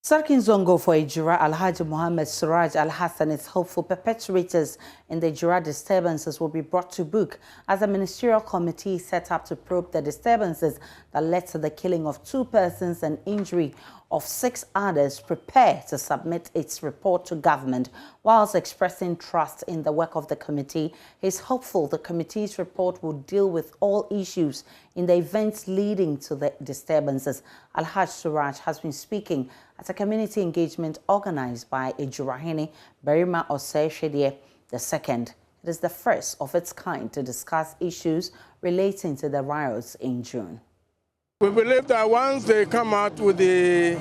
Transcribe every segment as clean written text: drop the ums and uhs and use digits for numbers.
Sarkin Zongo for Ejura Alhaji Mohammed Suraj Al-Hassan is hopeful perpetrators in the Ejura disturbances will be brought to book as a ministerial committee set up to probe the disturbances that led to the killing of 2 persons and injury of 6 others prepare to submit its report to government. Whilst expressing trust in the work of the committee, he is hopeful the committee's report will deal with all issues in the events leading to the disturbances. Alhaji Suraj has been speaking at a community engagement organized by Ejura Berima Osei II. It is the first of its kind to discuss issues relating to the riots in June. We believe that once they come out with the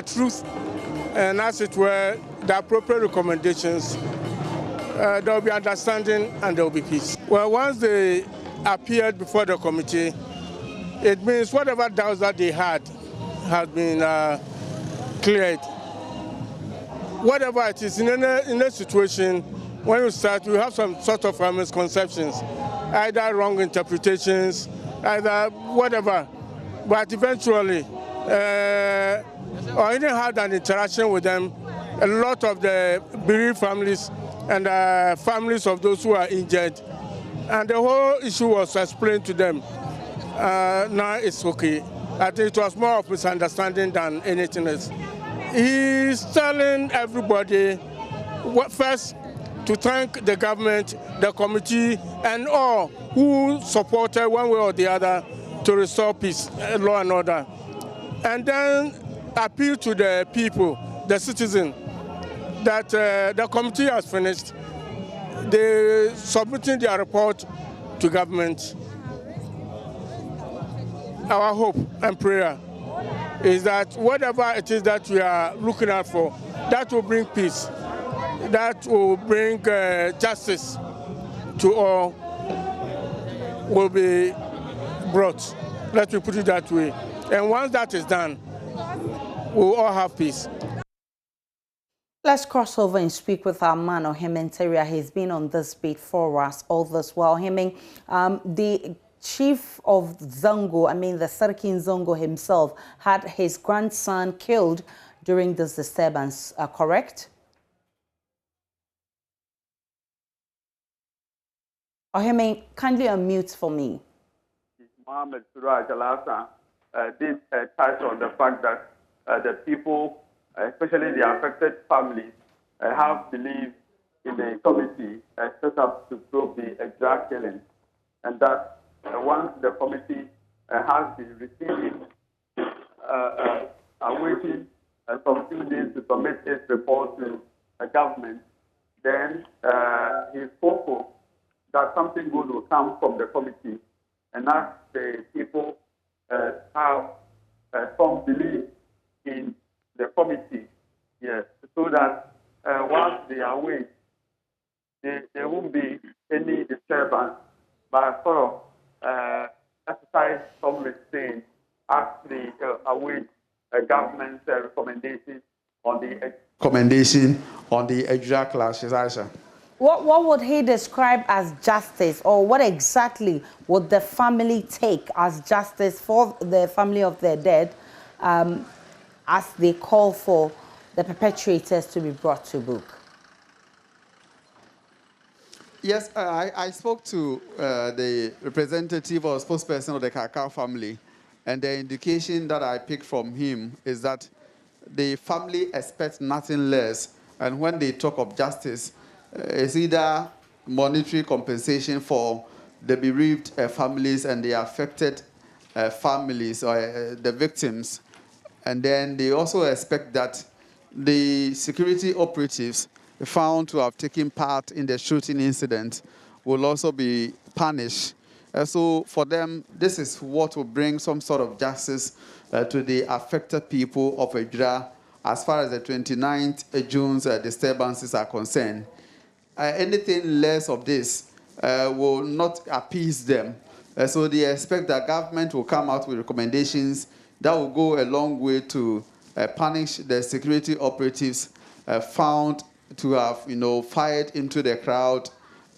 truth and, as it were, the appropriate recommendations, there will be understanding and there will be peace. Well, once they appeared before the committee, it means whatever doubts that they had has been cleared. Whatever it is, in a situation, when you start, you have some sort of misconceptions, either wrong interpretations, either whatever. But eventually, or even had an interaction with them, a lot of the bereaved families and families of those who are injured, and the whole issue was explained to them. Now it's okay. I think it was more of misunderstanding than anything else. He's telling everybody, first, to thank the government, the committee, and all who supported one way or the other to restore peace, law and order. And then appeal to the people, the citizen, that the committee has finished. They're submitting their report to government. Our hope and prayer is that whatever it is that we are looking out for, that will bring peace, that will bring justice to all, will be brought. Let me put it that way. And once that is done, we'll all have peace. Let's cross over and speak with our man, Ohiming Teria. He's been on this beat for us all this while. Ohiming, the chief of Zongo, the Sarkin Zongo himself, had his grandson killed during this disturbance, correct? Ohiming, kindly unmute for me. Mohammed Suraj Al-Hassan did touch on the fact that the people, especially the affected families, have believed in the committee set up to probe the Ejura killing, and that once the committee has been receiving, awaiting some few days to submit its report to the government, then he is hopeful that something good will come from the committee, and as the people have some belief in the committee, yes, so that once they are away, there won't be any disturbance, but sort of exercise some restraint as they await government's recommendation on the Ejura clashes. Aisha. What would he describe as justice, or what exactly would the family take as justice for the family of their dead as they call for the perpetrators to be brought to book? Yes, I spoke to the representative or spokesperson of the Kakao family, and the indication that I picked from him is that the family expects nothing less, and when they talk of justice, it's either monetary compensation for the bereaved families and the affected families or the victims, and then they also expect that the security operatives found to have taken part in the shooting incident will also be punished. So for them, this is what will bring some sort of justice to the affected people of Ejura as far as the 29th June's disturbances are concerned. Anything less of this will not appease them. So they expect that government will come out with recommendations that will go a long way to punish the security operatives found to have, fired into the crowd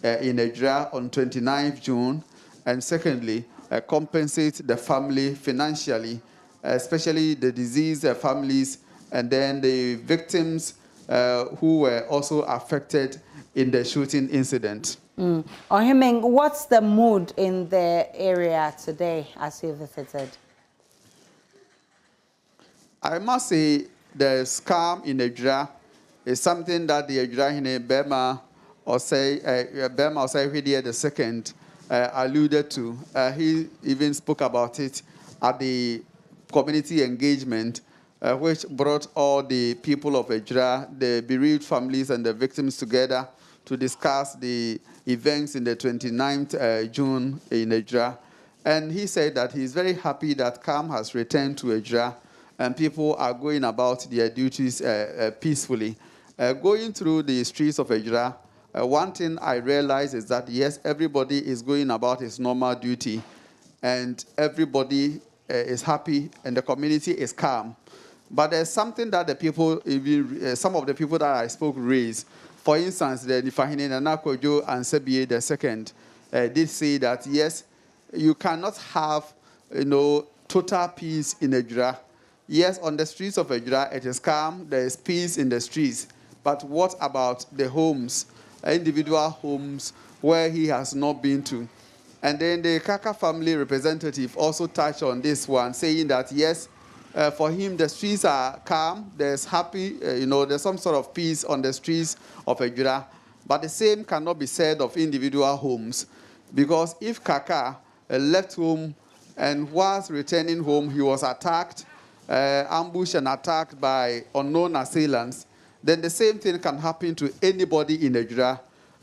in Ejura on 29th June, and secondly, compensate the family financially especially the deceased families, and then the victims who were also affected in the shooting incident. Ohimeng, what's the mood in the area today as you visited? I must say the scam in Ejura is something that the Ejura Bema or say the second alluded to. He even spoke about it at the community engagement, which brought all the people of Ejura, the bereaved families and the victims together to discuss the events in the 29th June in Ejura. And he said that he's very happy that calm has returned to Ejura and people are going about their duties peacefully. Going through the streets of Ejura, one thing I realized is that, yes, everybody is going about his normal duty, and everybody is happy, and the community is calm. But there's something that the people, some of the people that I spoke raised. For instance, the Nifahine Nana Kojo and Sebie II did say that, yes, you cannot have, total peace in Ejura. Yes, on the streets of Ejura, it is calm, there is peace in the streets. But what about the homes, individual homes where he has not been to? And then the Kaka family representative also touched on this one, saying that, yes, for him, the streets are calm, there's happy, there's some sort of peace on the streets of Ejura. But the same cannot be said of individual homes. Because if Kaka left home and whilst returning home, he was attacked, ambushed and attacked by unknown assailants, then the same thing can happen to anybody in Ejura,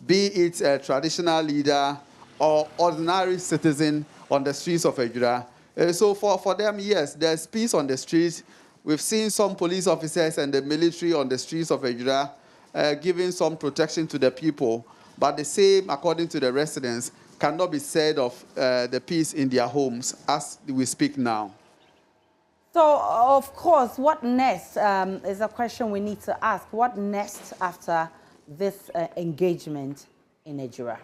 be it a traditional leader or ordinary citizen on the streets of Ejura. So for them, yes, there's peace on the streets. We've seen some police officers and the military on the streets of Ejura giving some protection to the people. But the same, according to the residents, cannot be said of the peace in their homes as we speak now. So, of course, what next is a question we need to ask. What next after this engagement in Ejura?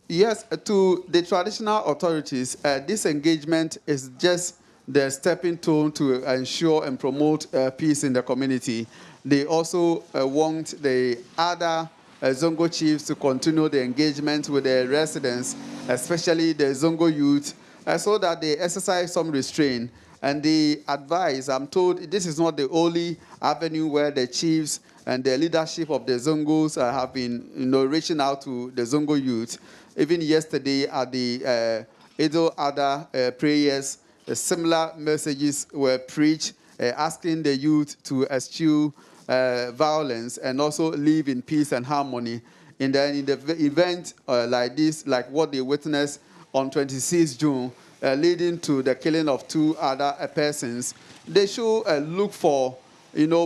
Yes, to the traditional authorities, this engagement is just the stepping stone to ensure and promote peace in the community. They also want the other Zongo chiefs to continue the engagement with the residents, especially the Zongo youth, so that they exercise some restraint. And they advise, I'm told this is not the only avenue where the chiefs and the leadership of the Zongos have been reaching out to the Zongo youth. Even yesterday at the Edo Ada prayers, similar messages were preached, asking the youth to eschew violence and also live in peace and harmony. And then in the event like this, like what they witnessed on 26 June, leading to the killing of 2 other persons, they should look for,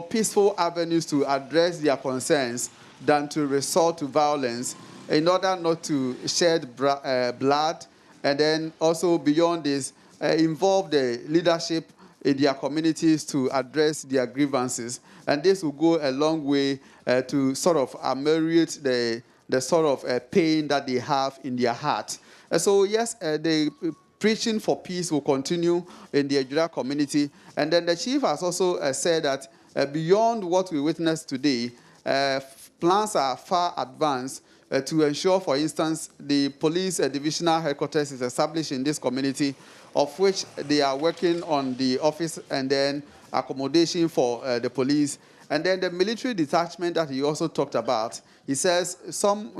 peaceful avenues to address their concerns than to resort to violence in order not to shed blood, and then also beyond this, involve the leadership in their communities to address their grievances. And this will go a long way to sort of ameliorate the sort of pain that they have in their heart. So yes, the preaching for peace will continue in the Ejura community. And then the chief has also said that beyond what we witnessed today, plans are far advanced to ensure, for instance, the police divisional headquarters is established in this community, of which they are working on the office and then accommodation for the police. And then the military detachment that he also talked about, he says some,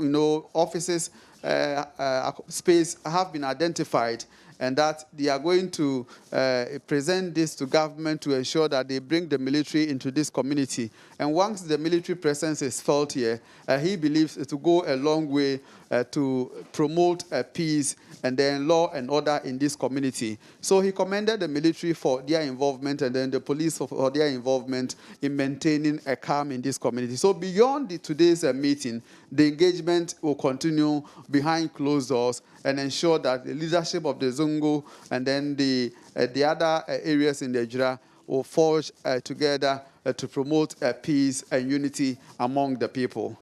offices, space have been identified, and that they are going to present this to government to ensure that they bring the military into this community. And once the military presence is felt here, he believes it will go a long way to promote peace and then law and order in this community. So he commended the military for their involvement and then the police for their involvement in maintaining a calm in this community. So beyond today's meeting, the engagement will continue behind closed doors and ensure that the leadership of the Zongo and then the other areas in the Ejura will forge together to promote peace and unity among the people.